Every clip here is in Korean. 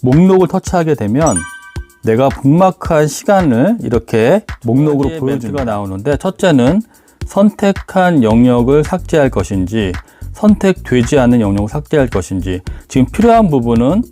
목록을 터치하게 되면 내가 북마크한 시간을 이렇게 목록으로 보여주가 나오는데, 첫째는 선택한 영역을 삭제할 것인지 선택되지 않은 영역을 삭제할 것인지, 지금 필요한 부분은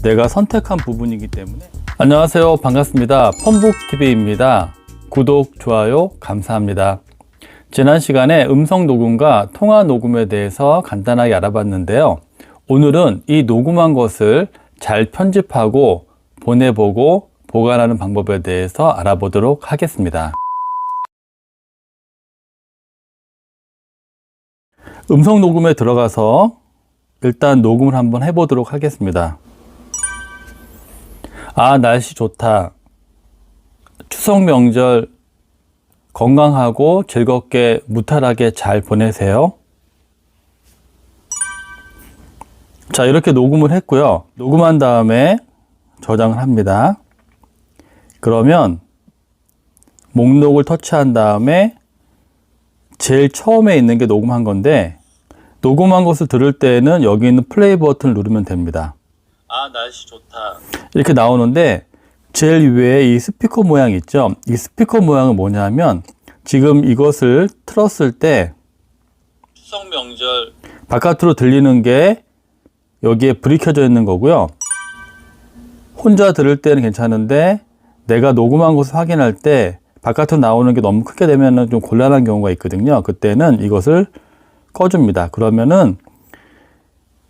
내가 선택한 부분이기 때문에. 안녕하세요, 반갑습니다. 펌북TV입니다. 구독, 좋아요 감사합니다. 지난 시간에 음성 녹음과 통화 녹음에 대해서 간단하게 알아봤는데요. 오늘은 이 녹음한 것을 잘 편집하고 보내보고 보관하는 방법에 대해서 알아보도록 하겠습니다. 음성 녹음에 들어가서 일단 녹음을 한번 해보도록 하겠습니다. 날씨 좋다. 추석 명절 건강하고 즐겁게 무탈하게 잘 보내세요. 자, 이렇게 녹음을 했고요. 녹음한 다음에 저장을 합니다. 그러면 목록을 터치한 다음에 제일 처음에 있는 게 녹음한 건데, 녹음한 것을 들을 때는 여기 있는 플레이 버튼을 누르면 됩니다. 날씨 좋다 이렇게 나오는데, 제일 위에 이 스피커 모양 있죠? 이 스피커 모양은 뭐냐면, 지금 이것을 틀었을 때 추석 명절 바깥으로 들리는 게 여기에 불이 켜져 있는 거고요. 혼자 들을 때는 괜찮은데 내가 녹음한 것을 확인할 때 바깥으로 나오는 게 너무 크게 되면 좀 곤란한 경우가 있거든요. 그때는 이것을 꺼줍니다. 그러면은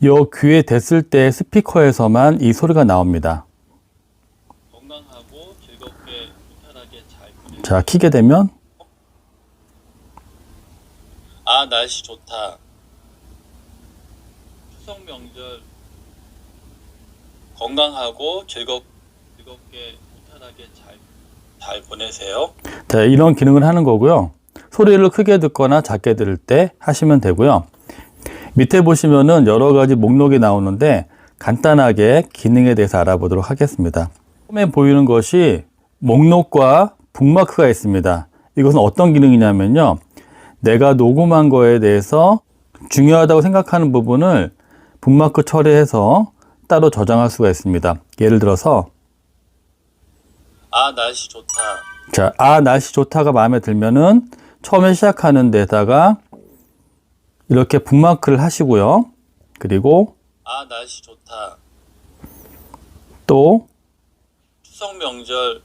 요 귀에 댔을 때 스피커에서만 이 소리가 나옵니다. 건강하고 즐겁게 무탈하게 잘. 자, 키게 되면 날씨 좋다. 추석 명절 건강하고 즐겁게 무탈하게 잘 보내세요. 자, 이런 기능을 하는 거고요. 소리를 크게 듣거나 작게 들을 때 하시면 되고요. 밑에 보시면은 여러 가지 목록이 나오는데 간단하게 기능에 대해서 알아보도록 하겠습니다. 처음에 보이는 것이 목록과 북마크가 있습니다. 이것은 어떤 기능이냐면요, 내가 녹음한 거에 대해서 중요하다고 생각하는 부분을 북마크 처리해서 따로 저장할 수가 있습니다. 예를 들어서 날씨 좋다. 자, 날씨 좋다가 마음에 들면은 처음에 시작하는 데다가 이렇게 북마크를 하시고요. 그리고 날씨 좋다. 또 추석 명절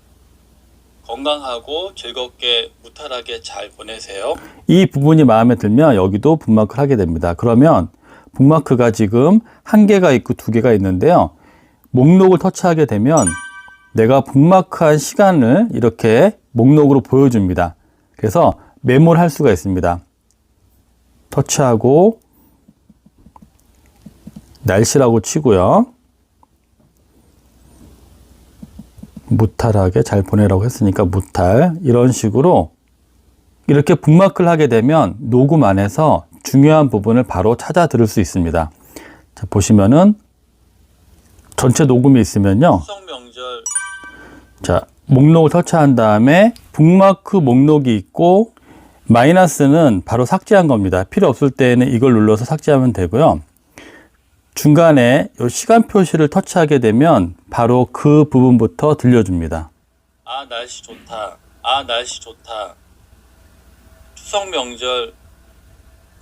건강하고 즐겁게 무탈하게 잘 보내세요. 이 부분이 마음에 들면 여기도 북마크를 하게 됩니다. 그러면 북마크가 지금 1개가 있고 2개가 있는데요. 목록을 터치하게 되면 내가 북마크한 시간을 이렇게 목록으로 보여줍니다. 그래서 메모를 할 수가 있습니다. 터치하고 날씨라고 치고요. 무탈하게 잘 보내라고 했으니까 무탈, 이런 식으로 이렇게 북마크를 하게 되면 녹음 안에서 중요한 부분을 바로 찾아 들을 수 있습니다. 자, 보시면은 전체 녹음이 있으면요. 추석 명절. 자, 목록을 터치한 다음에 북마크 목록이 있고, 마이너스는 바로 삭제한 겁니다. 필요 없을 때는 이걸 눌러서 삭제하면 되고요. 중간에 이 시간 표시를 터치하게 되면 바로 그 부분부터 들려줍니다. 날씨 좋다. 날씨 좋다. 추석 명절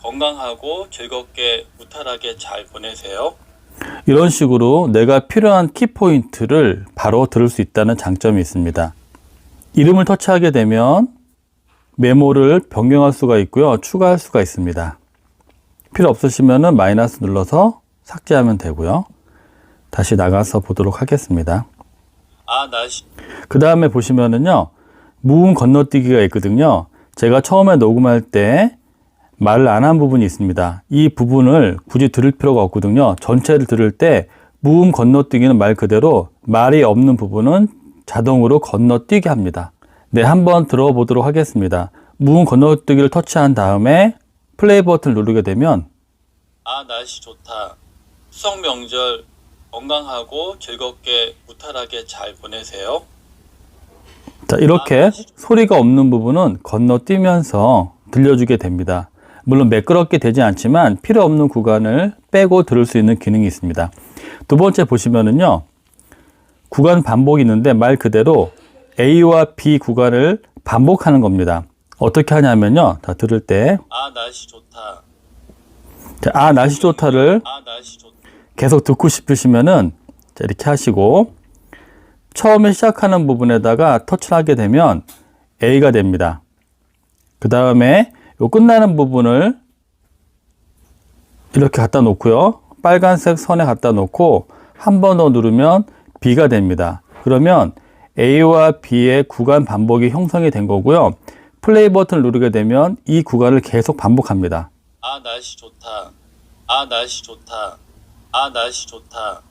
건강하고 즐겁게 무탈하게 잘 보내세요. 이런 식으로 내가 필요한 키포인트를 바로 들을 수 있다는 장점이 있습니다. 이름을 터치하게 되면 메모를 변경할 수가 있고요. 추가할 수가 있습니다. 필요 없으시면은 마이너스 눌러서 삭제하면 되고요. 다시 나가서 보도록 하겠습니다. 날씨. 그 다음에 보시면은요, 무음 건너뛰기가 있거든요. 제가 처음에 녹음할 때 말을 안 한 부분이 있습니다. 이 부분을 굳이 들을 필요가 없거든요. 전체를 들을 때 무음 건너뛰기는 말 그대로 말이 없는 부분은 자동으로 건너뛰게 합니다. 네, 한번 들어보도록 하겠습니다. 무음 건너뛰기를 터치한 다음에 플레이 버튼을 누르게 되면 날씨 좋다. 추석 명절 건강하고 즐겁게 무탈하게 잘 보내세요. 자, 이렇게 소리가 없는 부분은 건너뛰면서 들려주게 됩니다. 물론 매끄럽게 되지 않지만 필요 없는 구간을 빼고 들을 수 있는 기능이 있습니다. 두 번째 보시면은요, 구간 반복이 있는데 말 그대로 A와 B 구간을 반복하는 겁니다. 어떻게 하냐면요. 자, 들을 때 아, 날씨 좋다. 자, 아, 날씨 좋다를 아, 날씨 좋다. 계속 듣고 싶으시면은 자, 이렇게 하시고 처음에 시작하는 부분에다가 터치를 하게 되면 A가 됩니다. 그 다음에 요 끝나는 부분을 이렇게 갖다 놓고요. 빨간색 선에 갖다 놓고 한 번 더 누르면 B가 됩니다. 그러면 A와 B의 구간 반복이 형성이 된 거고요. 플레이 버튼을 누르게 되면 이 구간을 계속 반복합니다. 아, 날씨 좋다. 아, 날씨 좋다. 아, 날씨 좋다.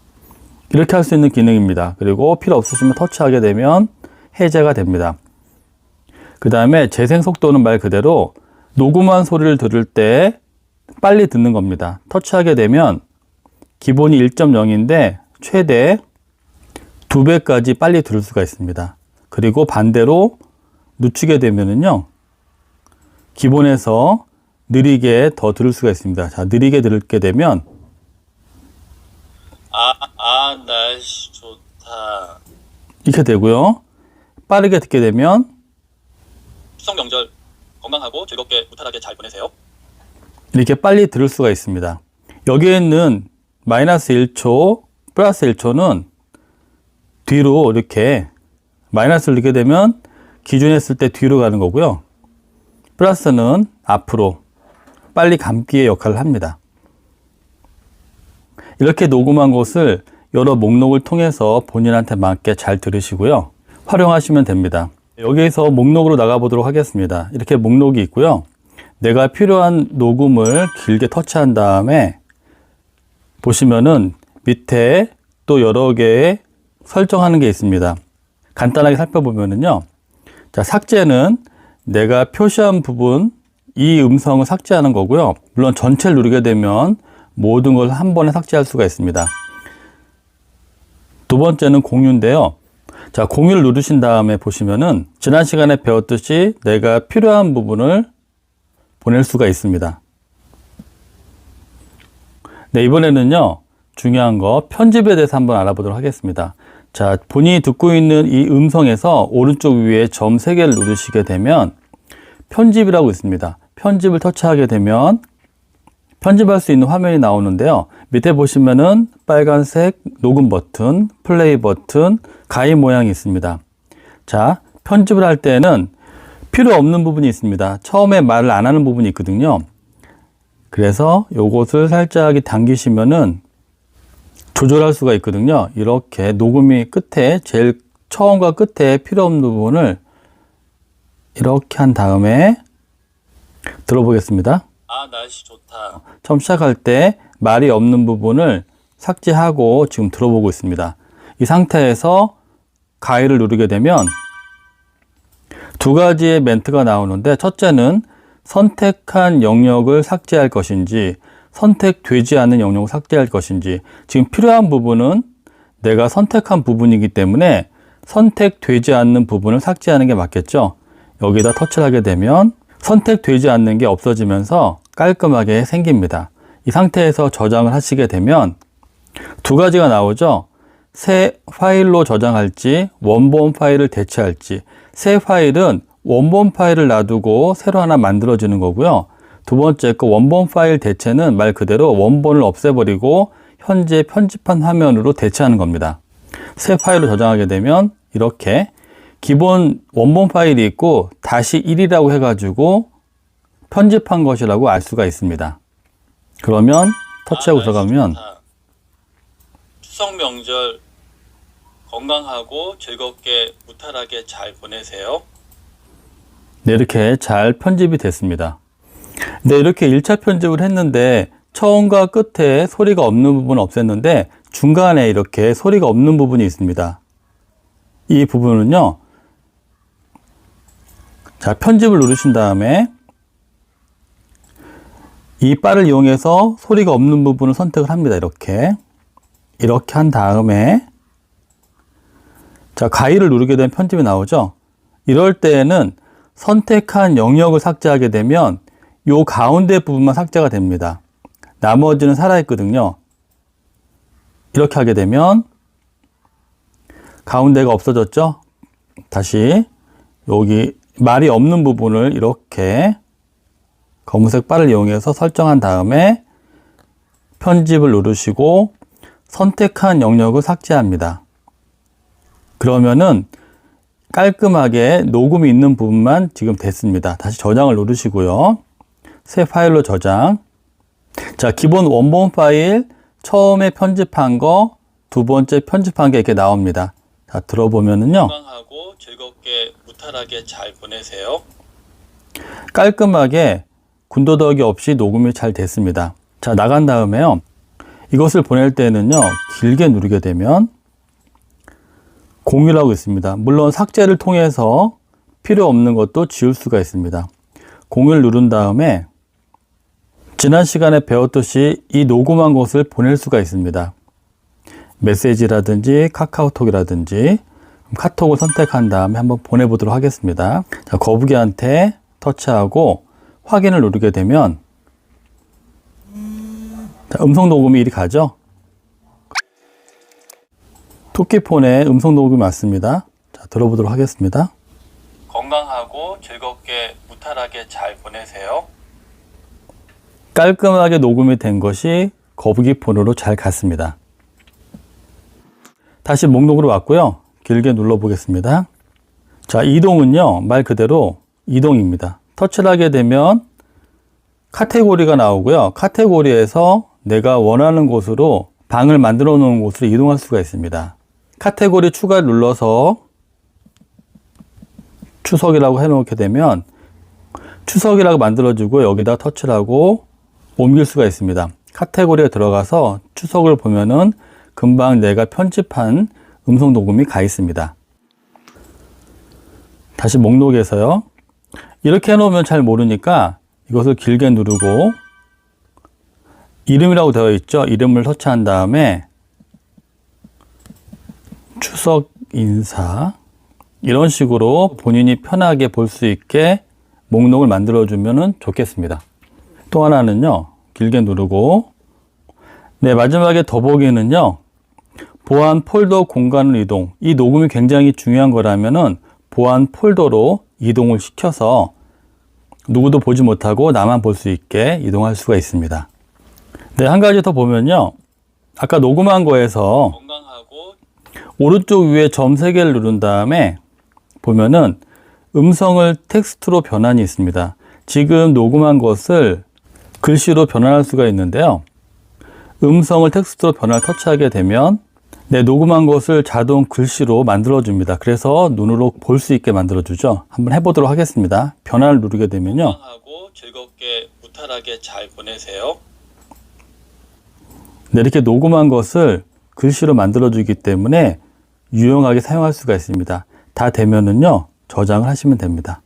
이렇게 할 수 있는 기능입니다. 그리고 필요 없으시면 터치하게 되면 해제가 됩니다. 그 다음에 재생 속도는 말 그대로 녹음한 소리를 들을 때 빨리 듣는 겁니다. 터치하게 되면 기본이 1.0인데 최대 2배까지 빨리 들을 수가 있습니다. 그리고 반대로 늦추게 되면은요, 기본에서 느리게 더 들을 수가 있습니다. 자, 느리게 들게 되면 날씨 좋다. 이렇게 되고요. 빠르게 듣게 되면 추석 명절 건강하고 즐겁게 무탈하게 잘 보내세요. 이렇게 빨리 들을 수가 있습니다. 여기에 있는 마이너스 1초, 플러스 1초는 뒤로 이렇게 마이너스를 넣게 되면 기존에 했을 때 뒤로 가는 거고요. 플러스는 앞으로 빨리 감기의 역할을 합니다. 이렇게 녹음한 것을 여러 목록을 통해서 본인한테 맞게 잘 들으시고요. 활용하시면 됩니다. 여기에서 목록으로 나가보도록 하겠습니다. 이렇게 목록이 있고요. 내가 필요한 녹음을 길게 터치한 다음에 보시면은 밑에 또 여러 개의 설정하는 게 있습니다. 간단하게 살펴보면은요. 자, 삭제는 내가 표시한 부분, 이 음성을 삭제하는 거고요. 물론 전체를 누르게 되면 모든 걸 한 번에 삭제할 수가 있습니다. 두 번째는 공유인데요. 자, 공유를 누르신 다음에 보시면은 지난 시간에 배웠듯이 내가 필요한 부분을 보낼 수가 있습니다. 네, 이번에는요, 중요한 거 편집에 대해서 한번 알아보도록 하겠습니다. 자, 본인이 듣고 있는 이 음성에서 오른쪽 위에 점 3개를 누르시게 되면 편집이라고 있습니다. 편집을 터치하게 되면 편집할 수 있는 화면이 나오는데요. 밑에 보시면은 빨간색 녹음 버튼, 플레이 버튼, 가위 모양이 있습니다. 자, 편집을 할 때는 필요 없는 부분이 있습니다. 처음에 말을 안 하는 부분이 있거든요. 그래서 요것을 살짝 당기시면은 조절할 수가 있거든요. 이렇게 녹음이 끝에 제일 처음과 끝에 필요 없는 부분을 이렇게 한 다음에 들어보겠습니다. 아, 날씨 좋다. 처음 시작할 때 말이 없는 부분을 삭제하고 지금 들어보고 있습니다. 이 상태에서 가위를 누르게 되면 두 가지의 멘트가 나오는데 첫째는 선택한 영역을 삭제할 것인지 선택되지 않는 영역을 삭제할 것인지 지금 필요한 부분은 내가 선택한 부분이기 때문에 선택되지 않는 부분을 삭제하는 게 맞겠죠. 여기다 터치를 하게 되면 선택되지 않는 게 없어지면서 깔끔하게 생깁니다. 이 상태에서 저장을 하시게 되면 두 가지가 나오죠. 새 파일로 저장할지 원본 파일을 대체할지. 새 파일은 원본 파일을 놔두고 새로 하나 만들어지는 거고요. 두 번째 거 원본 파일 대체는 말 그대로 원본을 없애버리고 현재 편집한 화면으로 대체하는 겁니다. 새 파일로 저장하게 되면 이렇게 기본 원본 파일이 있고 다시 1이라고 해가지고 편집한 것이라고 알 수가 있습니다. 그러면 터치하고 들어가면 추석 명절 건강하고 즐겁게 무탈하게 잘 보내세요. 네, 이렇게 잘 편집이 됐습니다. 네, 이렇게 1차 편집을 했는데 처음과 끝에 소리가 없는 부분은 없앴는데 중간에 이렇게 소리가 없는 부분이 있습니다. 이 부분은요, 자, 편집을 누르신 다음에 이 바를 이용해서 소리가 없는 부분을 선택을 합니다. 이렇게 한 다음에 자, 가위를 누르게 되면 편집이 나오죠. 이럴 때에는 선택한 영역을 삭제하게 되면 요 가운데 부분만 삭제가 됩니다. 나머지는 살아있거든요. 이렇게 하게 되면 가운데가 없어졌죠? 다시 여기 말이 없는 부분을 이렇게 검은색 바를 이용해서 설정한 다음에 편집을 누르시고 선택한 영역을 삭제합니다. 그러면은 깔끔하게 녹음이 있는 부분만 지금 됐습니다. 다시 저장을 누르시고요. 새 파일로 저장. 자, 기본 원본 파일 처음에 편집한 거, 두 번째 편집한 게 이렇게 나옵니다. 자, 들어보면은요. 건강하고 즐겁게 무탈하게 잘 보내세요. 깔끔하게 군더더기 없이 녹음이 잘 됐습니다. 자, 나간 다음에요. 이것을 보낼 때는요. 길게 누르게 되면 공유라고 있습니다. 물론 삭제를 통해서 필요 없는 것도 지울 수가 있습니다. 공유를 누른 다음에 지난 시간에 배웠듯이 이 녹음한 것을 보낼 수가 있습니다. 메시지라든지 카카오톡이라든지 카톡을 선택한 다음에 한번 보내보도록 하겠습니다. 자, 거북이한테 터치하고 확인을 누르게 되면 자, 음성 녹음이 이리 가죠. 토끼폰에 음성 녹음이 왔습니다. 자, 들어보도록 하겠습니다. 건강하고 즐겁게 무탈하게 잘 보내세요. 깔끔하게 녹음이 된 것이 거북이 폰으로 잘 갔습니다. 다시 목록으로 왔고요. 길게 눌러보겠습니다. 자, 이동은요, 말 그대로 이동입니다. 터치를 하게 되면 카테고리가 나오고요. 카테고리에서 내가 원하는 곳으로 방을 만들어 놓은 곳으로 이동할 수가 있습니다. 카테고리 추가를 눌러서 추석이라고 해놓게 되면 추석이라고 만들어지고 여기다 터치를 하고 옮길 수가 있습니다. 카테고리에 들어가서 추석을 보면은 금방 내가 편집한 음성 녹음이 가 있습니다. 다시 목록에서요. 이렇게 해놓으면 잘 모르니까 이것을 길게 누르고 이름이라고 되어 있죠. 이름을 터치한 다음에 추석 인사 이런 식으로 본인이 편하게 볼 수 있게 목록을 만들어주면 좋겠습니다. 또 하나는요. 길게 누르고 네, 마지막에 더보기는요. 보안 폴더 공간을 이동. 이 녹음이 굉장히 중요한 거라면은 보안 폴더로 이동을 시켜서 누구도 보지 못하고 나만 볼 수 있게 이동할 수가 있습니다. 네, 한 가지 더 보면요. 아까 녹음한 거에서 건강하고 오른쪽 위에 점 3개를 누른 다음에 보면은 음성을 텍스트로 변환이 있습니다. 지금 녹음한 것을 글씨로 변환할 수가 있는데요. 음성을 텍스트로 변환을 터치하게 되면 네, 녹음한 것을 자동 글씨로 만들어줍니다. 그래서 눈으로 볼 수 있게 만들어주죠. 한번 해보도록 하겠습니다. 변환을 누르게 되면요. 건강하고 즐겁게 무탈하게 잘 보내세요. 네, 이렇게 녹음한 것을 글씨로 만들어주기 때문에 유용하게 사용할 수가 있습니다. 다 되면은요, 저장을 하시면 됩니다.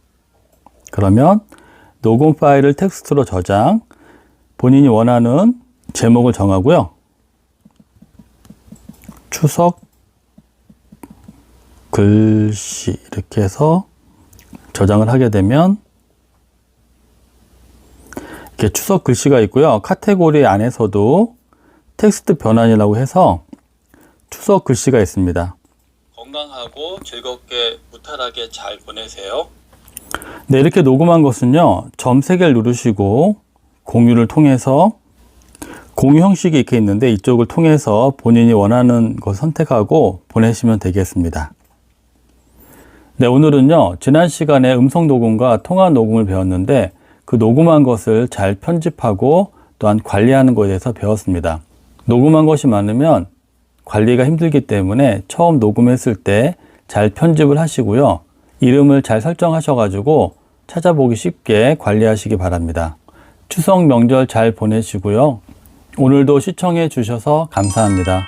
그러면 녹음 파일을 텍스트로 저장, 본인이 원하는 제목을 정하고요. 추석 글씨 이렇게 해서 저장을 하게 되면 이렇게 추석 글씨가 있고요. 카테고리 안에서도 텍스트 변환이라고 해서 추석 글씨가 있습니다. 건강하고 즐겁게 무탈하게 잘 보내세요. 네, 이렇게 녹음한 것은요. 점 3개를 누르시고 공유를 통해서 공유 형식이 이렇게 있는데 이쪽을 통해서 본인이 원하는 것 선택하고 보내시면 되겠습니다. 네, 오늘은요. 지난 시간에 음성 녹음과 통화 녹음을 배웠는데 그 녹음한 것을 잘 편집하고 또한 관리하는 것에 대해서 배웠습니다. 녹음한 것이 많으면 관리가 힘들기 때문에 처음 녹음했을 때 잘 편집을 하시고요. 이름을 잘 설정하셔가지고 찾아보기 쉽게 관리하시기 바랍니다. 추석 명절 잘 보내시고요. 오늘도 시청해 주셔서 감사합니다.